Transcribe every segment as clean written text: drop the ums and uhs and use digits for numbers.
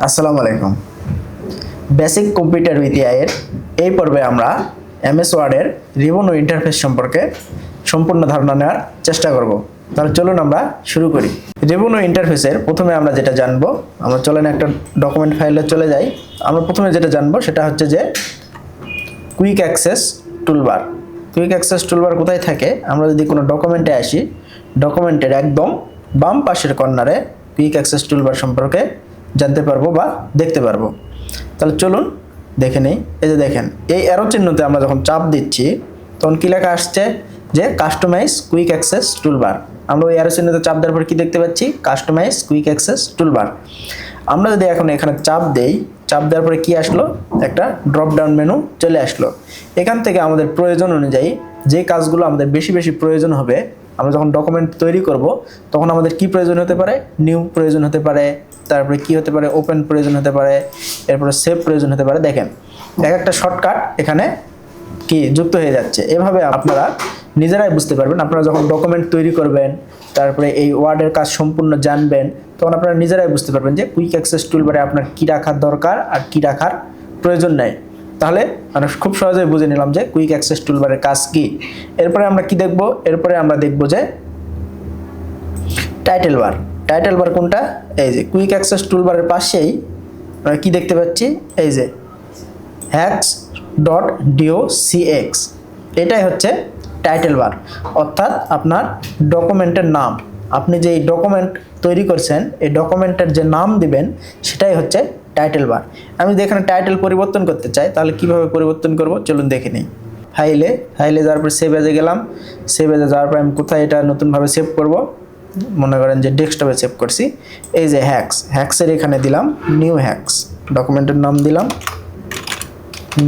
আসসালামু আলাইকুম। Basic computer with AI এর এই পর্বে আমরা এমএস ওয়ার্ডের রিবন ও ইন্টারফেস সম্পর্কে সম্পূর্ণ ধারণা নেওয়ার চেষ্টা করব। তাহলে চলুন আমরা শুরু করি। রিবন ও ইন্টারফেসের প্রথমে আমরা যেটা জানবো, আমরা চলেন একটা ডকুমেন্ট ফাইলে চলে যাই। আমরা প্রথমে যেটা জানবো সেটা হচ্ছে যে quick access toolbar. Quick access toolbar কোথায় থাকে? আমরা যদি কোনো ডকুমেন্টে আসি, ডকুমেন্টের একদম বাম পাশের কর্নারে কুইক অ্যাক্সেস টুলবার সম্পর্কে জানতে পারবো বা দেখতে পারবো। তাহলে চলুন দেখে নেই। এই যে দেখেন, এই অ্যারো চিহ্নতে আমরা যখন চাপ দিচ্ছি তখন কী লেখা আসছে যে কাস্টমাইজ কুইক অ্যাক্সেস টুলবার। আমরা ওই অ্যারো চিহ্নতে চাপ দেওয়ার পর কী দেখতে পাচ্ছি? Customize quick access toolbar. আমরা যদি এখন এখানে চাপ দেই, চাপ দেওয়ার পরে কী আসলো? একটা ড্রপ ডাউন মেনু চলে আসলো। এখান থেকে আমাদের প্রয়োজন অনুযায়ী যে কাজগুলো আমাদের বেশি বেশি প্রয়োজন হবে, আমরা যখন ডকুমেন্ট তৈরি করব তখন আমাদের কি প্রয়োজন হতে পারে? নিউ প্রয়োজন হতে পারে, তারপরে কি হতে পারে? ওপেন প্রয়োজন হতে পারে, এরপরে সেভ প্রয়োজন হতে পারে। দেখেন এক একটা শর্টকাট এখানে কি যুক্ত হয়ে যাচ্ছে। এভাবে আপনারা নিজেরাই বুঝতে পারবেন। আপনারা যখন ডকুমেন্ট তৈরি করবেন, তারপরে এই ওয়ার্ডের কাজ সম্পূর্ণ জানবেন, তখন আপনারা নিজেরাই বুঝতে পারবেন যে কুইক অ্যাক্সেস টুলবারে আপনার কী রাখার দরকার আর কী রাখার প্রয়োজন নেই। তাহলে আমরা খুব সহজেই বুঝে নিলাম যে কুইক অ্যাক্সেস টুলবারের কাজ কি। এরপরে আমরা কি দেখব? এরপরে আমরা দেখব যে টাইটেল বার। টাইটেল বার কোনটা? এই যে কুইক অ্যাক্সেস টুলবারের পাশেই আমরা কি দেখতে পাচ্ছি? এই যে hex.docx, এটাই হচ্ছে টাইটেল বার। অর্থাৎ আপনার ডকুমেন্টের নাম, আপনি যে ডকুমেন্ট তৈরি করছেন এই ডকুমেন্টের যে নাম দিবেন সেটাই হচ্ছে টাইটেল বার। আমি যদি এখানে টাইটেল পরিবর্তন করতে চাই তাহলে কিভাবে পরিবর্তন করব চলুন দেখে নিই। ফাইলে যাওয়ার পর সেভ এজে গেলাম। সেভ এজে যাওয়ার পর আমি কোথায় এটা নতুনভাবে সেভ করব? মনে করেন যে ডেস্কটপে সেভ করছি। এই যে হ্যাক্সের এখানে দিলাম নিউ হ্যাক্স, ডকুমেন্টের নাম দিলাম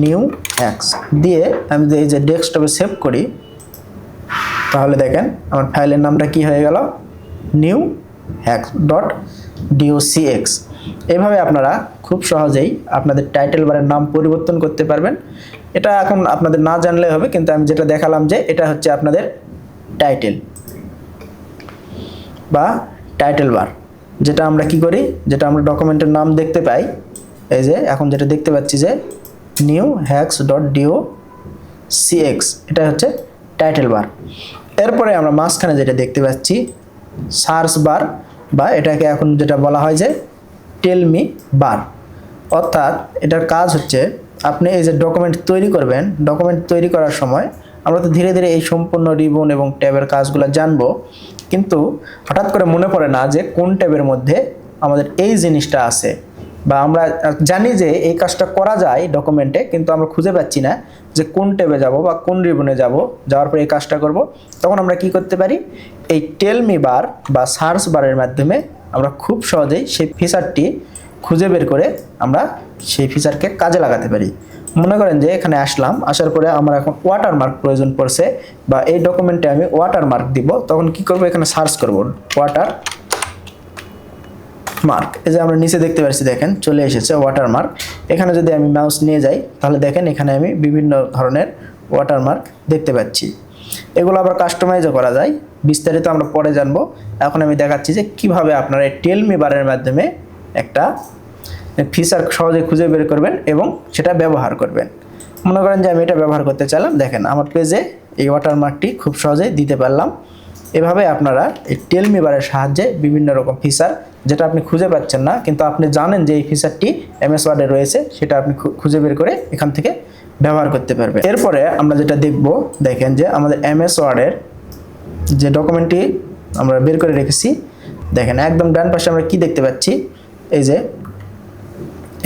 নিউ হ্যাক্স দিয়ে আমি যদি এই যে ডেস্কটপে সেভ করি তাহলে দেখেন আমার ফাইলের নামটা কি হয়ে গেল? New hacks.docx। এভাবে আপনারা খুব সহজেই আপনাদের টাইটেল বারের নাম পরিবর্তন করতে পারবেন। এটা এখন আপনাদের না জানলে হবে, কিন্তু আমি যেটা দেখালাম যে এটা হচ্ছে আপনাদের টাইটেল বা টাইটেল বার। যেটা আমরা কি করি, যেটা আমরা ডকুমেন্টের নাম দেখতে পাই, এই যে এখন যেটা দেখতে পাচ্ছি যে নিউ hacks.docx, এটা হচ্ছে টাইটেল বার। এরপরে আমরা মাঝখানে যেটা দেখতে পাচ্ছি সার্চ বার, বা এটাকে এখন যেটা বলা হয় যে টেল মি বার। অর্থাৎ এটার কাজ হচ্ছে আপনি এই যে ডকুমেন্ট তৈরি করবেন, ডকুমেন্ট তৈরি করার সময় আমরা তো ধীরে ধীরে এই সম্পূর্ণ রিবন এবং ট্যাবের কাজগুলো জানবো, কিন্তু হঠাৎ করে মনে পড়ে না যে কোন ট্যাবের মধ্যে আমাদের এই জিনিসটা আছে, বা আমরা জানি যে এই কাজটা করা যায় ডকুমেন্টে, কিন্তু আমরা খুঁজে পাচ্ছি না যে কোন ট্যাবে যাব বা কোন রিবনে যাওয়ার পরে এই কাজটা করব। তখন আমরা কি করতে পারি? এই টেল মি বার বা সার্চ বারের মাধ্যমে আমরা খুব সহজেই সেই ফিচারটি খুঁজে বের করে আমরা সেই ফিচারকে কাজে লাগাতে পারি। মনে করেন যে এখানে আসার পরে আমার এখন ওয়াটারমার্ক প্রয়োজন পড়ছে, বা এই ডকুমেন্টে আমি ওয়াটারমার্ক দিব, তখন কি করব? এখানে সার্চ করব ওয়াটার মার্ক। এই যে আমরা নিচে দেখতে পাচ্ছি, দেখেন চলে এসেছে ওয়াটারমার্ক। এখানে যদি আমি মাউস নিয়ে যাই তাহলে দেখেন এখানে আমি বিভিন্ন ধরনের ওয়াটারমার্ক দেখতে পাচ্ছি। এগুলো আবার কাস্টমাইজও করা যায়, বিস্তারিত আমরা পরে জানবো। এখন আমি দেখাচ্ছি যে কিভাবে আপনারা এই টেল মি বারের মাধ্যমে একটা ফিচার সহজে খুঁজে বের করবেন এবং সেটা ব্যবহার করবেন। মনে করেন যে আমি এটা ব্যবহার করতে চাইলাম, দেখেন আমার পেজে এই ওয়াটারমার্কটি খুব সহজেই দিতে পারলাম। এভাবে আপনারা এই টেল মি বারের সাহায্যে বিভিন্ন রকম ফিচার, যেটা আপনি খুঁজে পাচ্ছেন না কিন্তু আপনি জানেন যে এই ফিচারটি এমএস ওয়ার্ডে রয়েছে, সেটা আপনি খুঁজে বের করে এখান থেকে ব্যবহার করতে পারবেন। এরপরে আমরা যেটা দেখব, দেখেন যে আমাদের এমএস ওয়ার্ডের যে ডকুমেন্টটি আমরা বের করে রেখেছি, দেখেন একদম ডান পাশে আমরা কি দেখতে পাচ্ছি? এই যে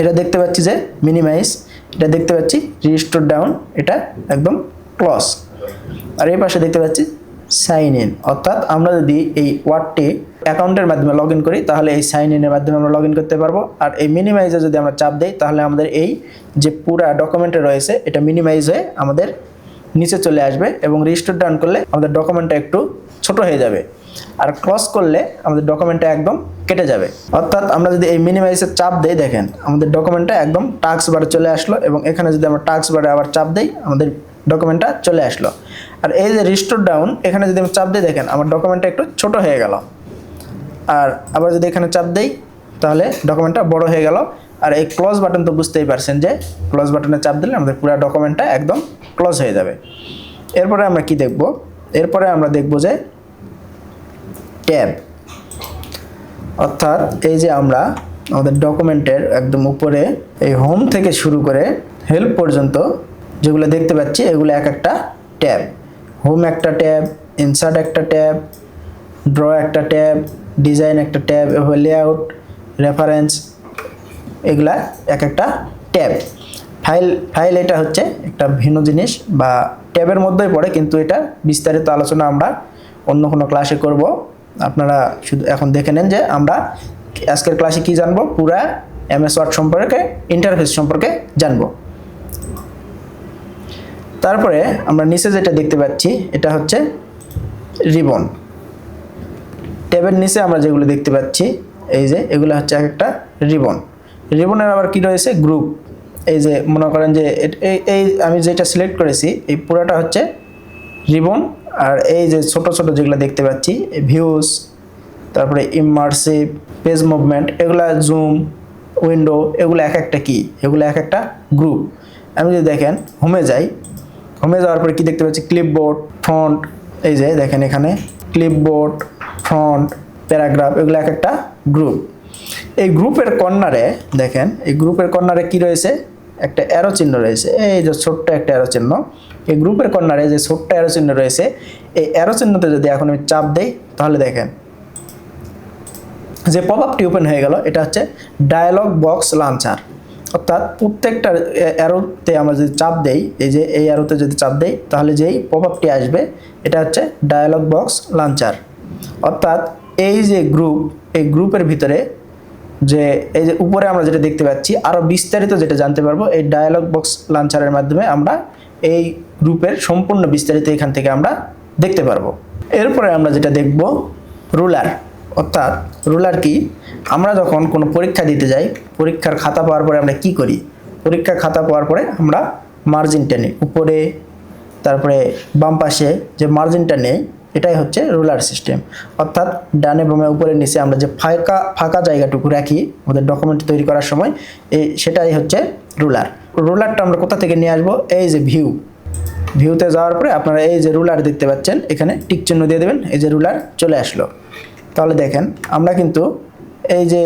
এটা দেখতে পাচ্ছি যে মিনিমাইজ, এটা দেখতে পাচ্ছি রিস্টোর ডাউন, এটা একদম ক্লোজ। আর এই পাশে দেখতে পাচ্ছি সাইন ইন। অর্থাৎ আমরা যদি এই ওয়ার্ডটি অ্যাকাউন্টের মাধ্যমে লগ ইন করি তাহলে এই সাইন ইনের মাধ্যমে আমরা লগ ইন করতে পারবো। আর এই মিনিমাইজে যদি আমরা চাপ দিই তাহলে আমাদের এই যে পুরা ডকুমেন্টে রয়েছে এটা মিনিমাইজ হয়ে আমাদের নিচে চলে আসবে, এবং রিস্টোর ডাউন করলে আমাদের ডকুমেন্টটা একটু ছোট হয়ে যাবে, আর ক্রস করলে আমাদের ডকুমেন্টটা একদম কেটে যাবে। অর্থাৎ আমরা যদি এই মিনিমাইজের চাপ দেই, দেখেন আমাদের ডকুমেন্টটা একদম টাস্ক বারে চলে আসলো, এবং এখানে যদি আমরা টাস্ক বারে আবার চাপ দেই আমাদের ডকুমেন্টটা চলে আসলো। আর এই যে রিস্টোর ডাউন, এখানে যদি আমি চাপ দিই, দেখেন আমার ডকুমেন্টটা একটু ছোট হয়ে গেল। আর আবার যদি এখানে চাপ দেই তাহলে ডকুমেন্টটা বড় হয়ে গেল। আর এই ক্লোজ বাটন তো বুঝতেই পারছেন যে ক্লোজ বাটনে চাপ দিলে আমাদের পুরো ডকুমেন্টটা একদম ক্লোজ হয়ে যাবে। এরপরে আমরা কি দেখব? এরপরে আমরা দেখব যে ট্যাব, অর্থাৎ এই যে আমরা আমাদের ডকুমেন্টের একদম উপরে এই হোম থেকে শুরু করে হেল্প পর্যন্ত যেগুলো দেখতে পাচ্ছি এগুলো এক একটা ট্যাব। হোম একটা ট্যাব, ইনসার্ট একটা ট্যাব, ড্র একটা ট্যাব, ডিজাইন একটা ট্যাব, এভাবে লেআউট, রেফারেন্স, এগুলা এক একটা ট্যাব। ফাইল এটা হচ্ছে একটা ভিন্ন জিনিস বা ট্যাবের মধ্যেই পড়ে, কিন্তু এটা বিস্তারিত আলোচনা আমরা অন্য কোনো ক্লাসে করব। আপনারা শুধু এখন দেখে নেন যে আমরা আজকের ক্লাসে কি জানবো, পুরা এমএস ওয়ার্ড সম্পর্কে, ইন্টারফেস সম্পর্কে জানবো। তারপরে আমরা নিচে যেটা দেখতে পাচ্ছি এটা হচ্ছে রিবন। ট্যাবের নিচে আমরা যেগুলো দেখতে পাচ্ছি এই যে এগুলো হচ্ছে এক একটা রিবন। রিবনের আবার কি রয়েছে? গ্রুপ। এই যে মনে করেন যে এই আমি যেটা সিলেক্ট করেছি এই পুরোটা হচ্ছে রিবন। আর এই যে ছোট ছোট যেগুলো দেখতে পাচ্ছি ভিউজ, তারপরে ইমার্সিভ, পেজ মুভমেন্ট, এগুলা জুম, উইন্ডো, এগুলো এক একটা কি, এগুলো এক একটা গ্রুপ। আমি যদি দেখেন হোমে যাই, হোমে যাওয়ার পরে কি দেখতে পাচ্ছি? Clipboard, font. এই যে দেখেন এখানে ক্লিপবোর্ড, ফন্ট, প্যারাগ্রাফ, এগুলো এক একটা গ্রুপ। এই গ্রুপের কর্নারে দেখেন, এই গ্রুপের কর্নারে কি রয়েছে? একটা অ্যারো চিহ্ন রয়েছে, এই যে ছোট্ট একটা অ্যারো চিহ্ন। এই গ্রুপের কর্নারে যে ছোট্ট অ্যারো চিহ্ন রয়েছে, এই অ্যারো চিহ্নতে যদি এখন আমি চাপ দেই তাহলে দেখেন যে পপ আপটি ওপেন হয়ে গেল। এটা হচ্ছে ডায়ালগ বক্স লঞ্চার। অর্থাৎ প্রত্যেকটা অ্যারোতে আমরা যদি চাপ দেই, এই যে এই অ্যারোতে যদি চাপ দেই তাহলে যেই পপ আপটি আসবে এটা হচ্ছে ডায়ালগ বক্স লঞ্চার। অর্থাৎ এই যে গ্রুপ, এই গ্রুপের ভিতরে যে এই যে উপরে আমরা যেটা দেখতে পাচ্ছি আরও বিস্তারিত যেটা জানতে পারবো এই ডায়ালগ বক্স লঞ্চারের মাধ্যমে আমরা এই গ্রুপের সম্পূর্ণ বিস্তারিত এখান থেকে আমরা দেখতে পারবো। এরপরে আমরা যেটা দেখব রুলার। অর্থাৎ রুলার কি? আমরা যখন কোনো পরীক্ষা দিতে যাই, পরীক্ষার খাতা পাওয়ার পরে আমরা কি করি? পরীক্ষার খাতা পাওয়ার পরে আমরা মার্জিনটা নিই উপরে, তারপরে বাম পাশে যে মার্জিনটা নেই এটাই হচ্ছে রুলার সিস্টেম। অর্থাৎ ডানে বামে উপরে নিচে আমরা যে ফাঁকা জায়গাটুকু রাখি আমাদের ডকুমেন্ট তৈরি করার সময়, সেটাই হচ্ছে রুলার। রুলারটা আমরা কোথা থেকে নিয়ে আসবো? এই যে ভিউতে যাওয়ার পরে আপনারা এই যে রুলার দেখতে পাচ্ছেন, এখানে টিক চিহ্ন দিয়ে দেবেন, এই যে রুলার চলে আসলো। তাহলে দেখেন আমরা কিন্তু এই যে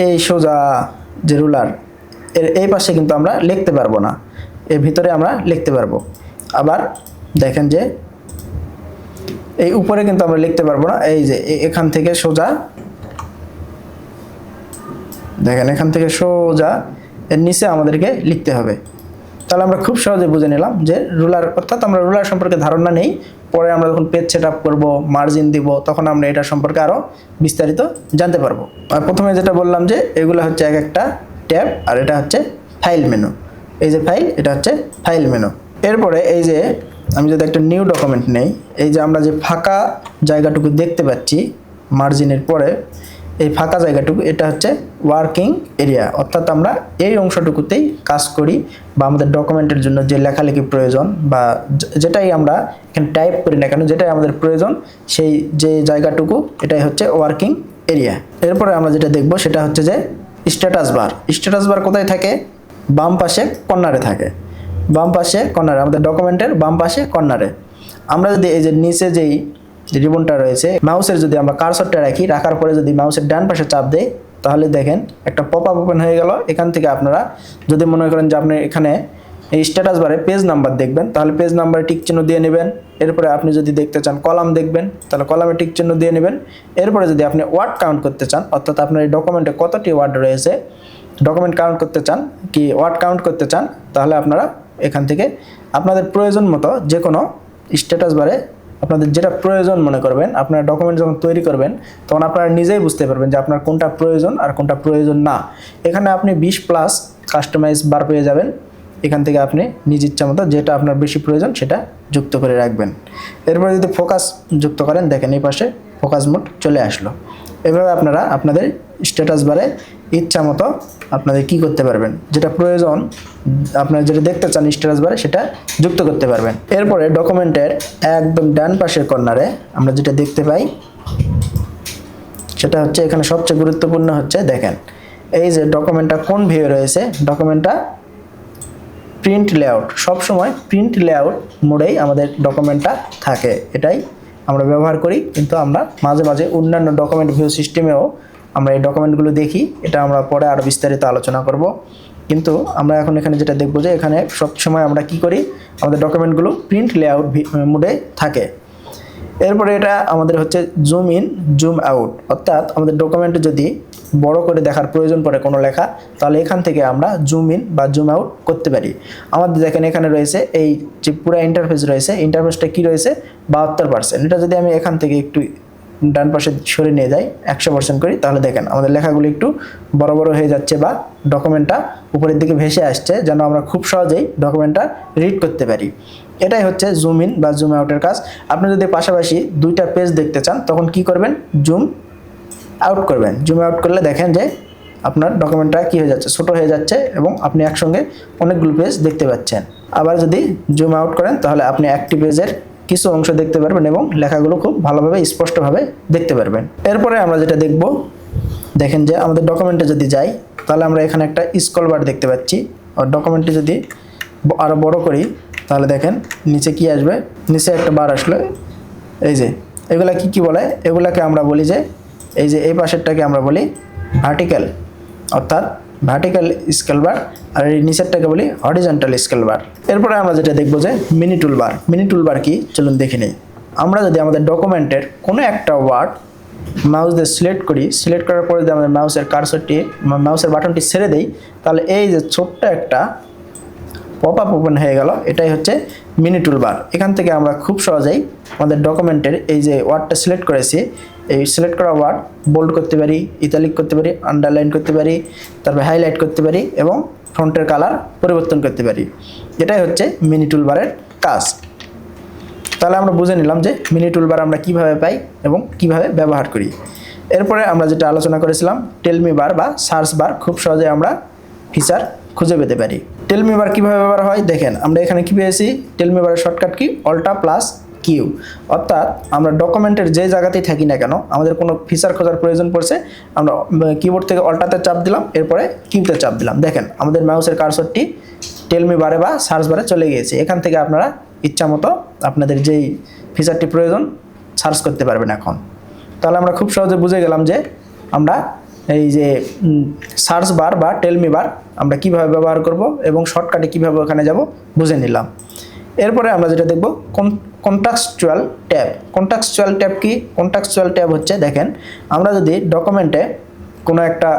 এই সোজা যে রুলার এর এই পাশে কিন্তু আমরা লিখতে পারবো না, এর ভিতরে আমরা লিখতে পারবো। আবার দেখেন যে এই উপরে কিন্তু আমরা লিখতে পারবো না, এই যে এখান থেকে সোজা দেখেন, এখান থেকে সোজা এর নিচে আমাদেরকে লিখতে হবে। তাহলে আমরা খুব সহজে বুঝে নিলাম যে রুলার, অর্থাৎ আমরা রুলার সম্পর্কে ধারণা নেই, পরে আমরা যখন পেজ সেট আপ করবো, মার্জিন দিব, তখন আমরা এটা সম্পর্কে আরও বিস্তারিত জানতে পারবো। আর প্রথমে যেটা বললাম যে এগুলো হচ্ছে এক একটা ট্যাব, আর এটা হচ্ছে ফাইল মেনু। এই যে ফাইল, এটা হচ্ছে ফাইল মেনু। এরপরে এই যে আমি যদি একটা নিউ ডকুমেন্ট নেই, এই যে আমরা যে ফাঁকা জায়গাটুকু দেখতে পাচ্ছি মার্জিনের পরে, এই ফাঁকা জায়গাটুকু এটা হচ্ছে ওয়ার্কিং এরিয়া। অর্থাৎ আমরা এই অংশটুকুতেই কাজ করি বা আমাদের ডকুমেন্টের জন্য যে লেখালেখি প্রয়োজন বা যেটাই আমরা এখানে টাইপ করি না কেন, যেটাই আমাদের প্রয়োজন সেই যে জায়গাটুকু, এটাই হচ্ছে ওয়ার্কিং এরিয়া। এরপরে আমরা যেটা দেখব সেটা হচ্ছে যে স্ট্যাটাস বার। স্ট্যাটাস বার কোথায় থাকে? বাম পাশে কর্নারে থাকে। বাম পাশে কর্নারে, আমাদের ডকুমেন্টের বাম পাশে কর্নারে। আমরা যদি এই যে নিচে যেই রিবনটা রয়েছে, মাউসের যদি আমরা কার্সরটা রাখি, রাখার পরে যদি মাউসের ডান পাশে চাপ দেই তাহলে দেখেন একটা পপ আপ ওপেন হয়ে গেল। এখান থেকে আপনারা যদি মনে করেন যে আপনি এখানে এই স্ট্যাটাস বারে পেজ নাম্বার দেখবেন, তাহলে পেজ নাম্বারে টিক চিহ্ন দিয়ে নেবেন। এরপরে আপনি যদি দেখতে চান কলাম দেখবেন, তাহলে কলামে টিক চিহ্ন দিয়ে নেবেন। এরপরে যদি আপনি ওয়ার্ড কাউন্ট করতে চান, অর্থাৎ আপনার এই ডকুমেন্টে কতটি ওয়ার্ড রয়েছে, ডকুমেন্ট কাউন্ট করতে চান কি ওয়ার্ড কাউন্ট করতে চান, তাহলে আপনারা এখান থেকে আপনাদের প্রয়োজন মতো যে কোনো স্ট্যাটাস বারে আপনাদের যেটা প্রয়োজন মনে করবেন, আপনার ডকুমেন্ট যখন তৈরি করবেন তখন আপনারা নিজেই বুঝতে পারবেন যে আপনার কোনটা প্রয়োজন আর কোনটা প্রয়োজন না। এখানে আপনি 20+ কাস্টমাইজ বার পেয়ে যাবেন। এখান থেকে আপনি নিজ ইচ্ছা মতো যেটা আপনার বেশি প্রয়োজন সেটা যুক্ত করে রাখবেন। এরপরে যদি ফোকাস যুক্ত করেন, দেখেন এই পাশে ফোকাস মোড চলে আসলো। এভাবে আপনারা আপনাদের স্ট্যাটাস বারে ইচ্ছা মতো আপনাদের কি করতে পারবেন, যেটা প্রয়োজন আপনারা যেটা দেখতে চান স্ট্যাটাস বারে সেটা যুক্ত করতে পারবেন। এরপরে ডকুমেন্টের একদম ডান পাশের কর্নারে আমরা যেটা দেখতে পাই সেটা হচ্ছে এখানে সবচেয়ে গুরুত্বপূর্ণ হচ্ছে দেখেন এই যে ডকুমেন্টটা কোন ভিউ রয়েছে, ডকুমেন্টটা প্রিন্ট লেআউট, সবসময় প্রিন্ট লেআউট মোডেই আমাদের ডকুমেন্টটা থাকে, এটাই আমরা ব্যবহার করি। কিন্তু আমরা মাঝে মাঝে অন্যান্য ডকুমেন্ট ভিউ সিস্টেমেও আমরা এই ডকুমেন্টগুলো দেখি, এটা আমরা পরে আরও বিস্তারিত আলোচনা করব। কিন্তু আমরা এখন এখানে যেটা দেখব যে এখানে সবসময় আমরা কি করি, আমাদের ডকুমেন্টগুলো প্রিন্ট লেআউট মোডে থাকে। এরপরে এটা আমাদের হচ্ছে জুম ইন জুম আউট, অর্থাৎ আমাদের ডকুমেন্টে যদি বড় করে দেখার প্রয়োজন পড়ে কোনো লেখা, তাহলে এখান থেকে আমরা জুম ইন বা জুম আউট করতে পারি। আমাদের দেখেন এখানে রয়েছে এই যে পুরো ইন্টারফেস রয়েছে, ইন্টারফেসটা কি রয়েছে 72%। এটা যদি আমি এখান থেকে একটু ডান পাশে সরে নিয়ে যাই 100% করি, তাহলে দেখেন আমাদের লেখাগুলো একটু বড় বড় হয়ে যাচ্ছে বা ডকুমেন্টটা উপরের দিকে ভেসে আসছে, যেন আমরা খুব সহজেই ডকুমেন্টটা রিড করতে পারি। এটাই হচ্ছে জুম ইন বা জুম আউটের কাজ। আপনি যদি পাশাপাশি দুইটা পেজ দেখতে চান তখন কি করবেন, জুম আউট করবেন। জুম আউট করলে দেখেন যে আপনার ডকুমেন্টটা কী হয়ে যাচ্ছে, ছোটো হয়ে যাচ্ছে এবং আপনি একসঙ্গে অনেকগুলো পেজ দেখতে পাচ্ছেন। আবার যদি জুম আউট করেন তাহলে আপনি একটি পেজের কিছু অংশ দেখতে পারবেন এবং লেখাগুলো খুব ভালোভাবে স্পষ্টভাবে দেখতে পারবেন। এরপরে আমরা যেটা দেখব, দেখেন যে আমাদের ডকুমেন্টে যদি যাই তাহলে আমরা এখানে একটা স্ক্রল বার দেখতে পাচ্ছি। আর ডকুমেন্টে যদি আরও বড় করি তাহলে দেখেন নিচে কি আসবে, নিচে একটা বার আসলো। এই যে এগুলা কি বলে, এগুলাকে আমরা বলি যে এই যে এই পাশেরটাকে আমরা বলি ভার্টিক্যাল, অর্থাৎ ভার্টিক্যাল স্কেল বার, আর এই নিচেরটাকে বলি হরিজন্টাল স্কেল বার। এরপরে আমরা যেটা দেখবো যে মিনি টুল বার। মিনি টুল বার কি, চলুন দেখে নিই। আমরা যদি আমাদের ডকুমেন্টের কোনো একটা ওয়ার্ড মাউস দিয়ে সিলেক্ট করি, সিলেক্ট করার পরে যদি আমাদের মাউসের বাটনটি ছেড়ে দেই, তাহলে এই যে ছোট্ট একটা পপ আপ ওপেন হয়ে গেল, এটাই হচ্ছে মিনি টুল বার। এখান থেকে আমরা খুব সহজেই আমাদের ডকুমেন্টের এই যে ওয়ার্ডটা সিলেক্ট করেছি, এই সিলেক্ট করা ওয়ার্ড বোল্ড করতে পারি, ইতালিক করতে পারি, আন্ডারলাইন করতে পারি, তারপরে হাইলাইট করতে পারি এবং ফন্টের কালার পরিবর্তন করতে পারি। এটাই হচ্ছে মিনি টুল বারের কাজ। তাহলে আমরা বুঝে নিলাম যে মিনি টুল বার আমরা কীভাবে পাই এবং কিভাবে ব্যবহার করি। এরপরে আমরা যেটা আলোচনা করেছিলাম টেলমি বার বা সার্চ বার, খুব সহজে আমরা ফিচার খুঁজে পেতে পারি। টেলমি বার কীভাবে ব্যবহার হয় দেখেন, আমরা এখানে কী পেয়েছি, টেলমি বারের শর্টকাট কি অল্টা প্লাস কিউ, অর্থাৎ আমরা ডকুমেন্টের যে জায়গাতেই থাকি না কেন আমাদের কোনো ফিচার খোঁজার প্রয়োজন পড়ছে, আমরা কিবোর্ড থেকে অল্টাতে চাপ দিলাম, এরপরে কিউতে চাপ দিলাম, দেখেন আমাদের মাউসের কার্সরটি টেলমি বারে বা সার্চ বারে চলে গিয়েছে। এখান থেকে আপনারা ইচ্ছা মতো আপনাদের যেই ফিচারটি প্রয়োজন সার্চ করতে পারবেন এখন। তাহলে আমরা খুব সহজে বুঝে গেলাম যে আমরা এই যে সার্চ বার বা টেলমি বার আমরা কিভাবে ব্যবহার করব এবং শর্টকাটে কিভাবে ওখানে যাব বুঝে নিলাম। এরপরে আমরা যেটা দেখব কন্টেক্সচুয়াল ট্যাব। কন্টেক্সচুয়াল ট্যাব কি, কন্টেক্সচুয়াল ট্যাব হচ্ছে দেখেন আমরা যদি ডকুমেন্টে কোনো একটা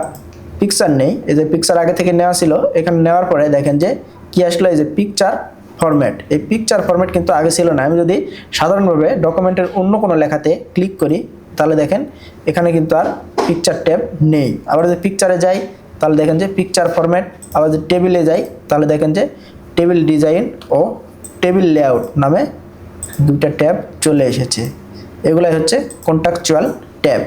পিকচার নেই, এই যে পিকচার আগে থেকে নেওয়া ছিল, এখানে নেওয়ার পরে দেখেন যে কি আসলো, এই যে পিকচার ফরম্যাট। এই পিকচার ফরম্যাট কিন্তু আগে ছিল না। আমি যদি সাধারণভাবে ডকুমেন্টের অন্য কোনো লেখাতে ক্লিক করি তাহলে দেখেন এখানে কিন্তু আর পিকচার ট্যাব নেই। আবার যদি পিকচারে যাই তাহলে দেখেন যে পিকচার ফরম্যাট, আবার যদি টেবিলে যাই তাহলে দেখেন যে টেবিল ডিজাইন ও টেবিল লেআউট নামে দুইটা ট্যাব চলে এসেছে। এগুলাই হচ্ছে কন্টেক্সচুয়াল ট্যাব।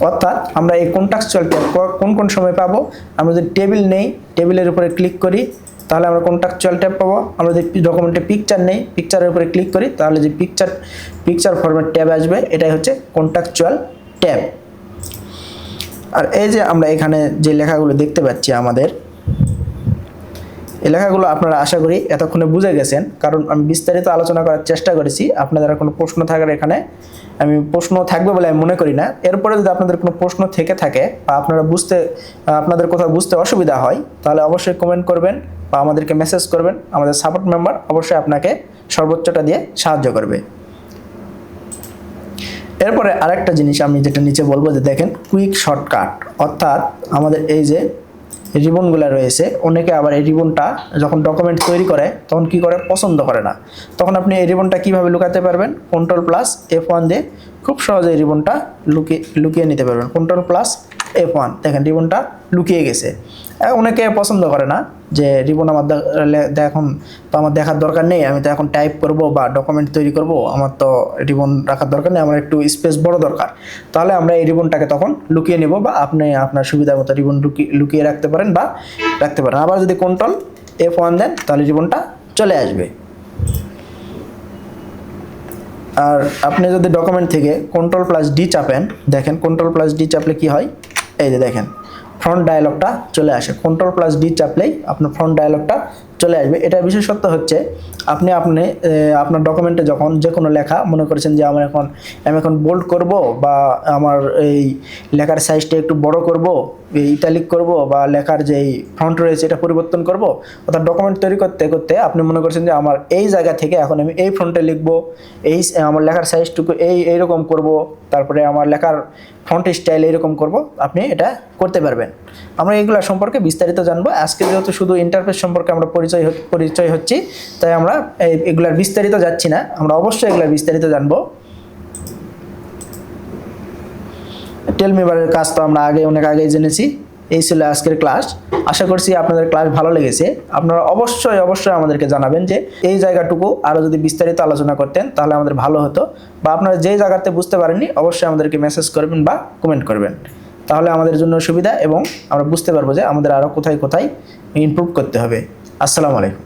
অর্থাৎ আমরা এই কন্টেক্সচুয়াল ট্যাব কোন কোন সময় পাবো, আমরা যদি টেবিল নেই, টেবিলের উপরে ক্লিক করি তাহলে আমরা কন্টেক্সচুয়াল ট্যাব পাবো। আমরা যদি ডকুমেন্টে পিকচার নেই, পিকচারের উপরে ক্লিক করি তাহলে যে পিকচার ফরম্যাট ট্যাব আসবে, এটাই হচ্ছে কন্টেক্সচুয়াল ট্যাব। আর এই যে আমরা এখানে যে লেখাগুলো দেখতে পাচ্ছি আমাদের, এই লেখাগুলো আপনারা আশা করি এতক্ষণে বুঝে গেছেন, কারণ আমি বিস্তারিত আলোচনা করার চেষ্টা করেছি। আপনাদের কোনো প্রশ্ন থাকার এখানে আমি প্রশ্ন থাকবে বলে আমি মনে করি না। এরপরে যদি আপনাদের কোনো প্রশ্ন থেকে থাকে বা আপনাদের কোথাও বুঝতে অসুবিধা হয় তাহলে অবশ্যই কমেন্ট করবেন বা আমাদেরকে মেসেজ করবেন। আমাদের সাপোর্ট মেম্বার অবশ্যই আপনাকে সর্বোচ্চটা দিয়ে সাহায্য করবে। এরপরে আরেকটা জিনিস আমি যেটা নিচে বলবো যে দেখেন কুইক শর্টকাট, অর্থাৎ আমাদের এই যে রিবনগুলো রয়েছে, অনেকে আবার এই রিবনটা যখন ডকুমেন্ট তৈরি করে তখন কি করে, পছন্দ করে না। তখন আপনি এই রিবনটা কীভাবে লুকাতে পারবেন, Ctrl+F1 দিয়ে খুব সহজে এই রিবনটা লুকিয়ে নিতে পারবেন। Ctrl+F1 দেখেন রিবনটা লুকিয়ে গেছে। অনেকে পছন্দ করে না যে রিবন আমার এখন তো আমার দেখার দরকার নেই, আমি তো এখন টাইপ করব বা ডকুমেন্ট তৈরি করব, আমার তো রিবন রাখার দরকার নেই, আমার একটু স্পেস বড় দরকার। তাহলে আমরা এই রিবনটাকে তখন লুকিয়ে নেব বা আপনি আপনার সুবিধা মতো রিবন লুকিয়ে রাখতে পারেন বা রাখতে পারেন। আবার যদি Ctrl+F1 দেন তাহলে রিবনটা চলে আসবে। আর আপনি যদি ডকুমেন্ট থেকে Ctrl+D চাপেন, দেখেন Ctrl+D চাপলে কি হয়, এই যে দেখেন ফ্রন্ট ডায়ালগটা চলে আসে। Ctrl+D চাপলেই আপনার ফ্রন্ট ডায়ালগটা চলে আসবে। এটার বিশেষত্ব হচ্ছে আপনি আপনার ডকুমেন্টে যখন যে কোনো লেখা মনে করেছেন যে আমি এখন বোল্ড করব, বা আমার এই লেখার সাইজটা একটু বড় করব, ইটালিক করব, বা লেখার যেই ফন্ট রয়েছে এটা পরিবর্তন করব, অর্থাৎ ডকুমেন্ট তৈরি করতে করতে আপনি মনে করছেন যে আমার এই জায়গা থেকে এখন আমি এই ফন্টে লিখব, আমার লেখার সাইজটুকু এইরকম করব, তারপরে আমার লেখার ফন্ট স্টাইল এইরকম করব, আপনি এটা করতে পারবেন। আমরা এগুলো সম্পর্কে বিস্তারিত জানবো। আজকে যেহেতু শুধু ইন্টারফেস সম্পর্কে আমরা পরিচয় হচ্ছি, তাই আমরা এগুলার বিস্তারিত যাচ্ছি না, আমরা অবশ্যই এগুলার বিস্তারিত জানবো। টেলমি বারের কাজ তো আমরা অনেক আগেই জেনেছি। এই ছিল আজকের ক্লাস। আশা করছি আপনাদের ক্লাস ভালো লেগেছে। আপনারা অবশ্যই আমাদেরকে জানাবেন যে এই জায়গাটুকু আরও যদি বিস্তারিত আলোচনা করতেন তাহলে আমাদের ভালো হতো, বা আপনারা যেই জায়গাতে বুঝতে পারেননি অবশ্যই আমাদেরকে মেসেজ করবেন বা কমেন্ট করবেন। তাহলে আমাদের জন্য সুবিধা এবং আমরা বুঝতে পারবো যে আমাদের আরও কোথায় ইমপ্রুভ করতে হবে। আসসালামু আলাইকুম।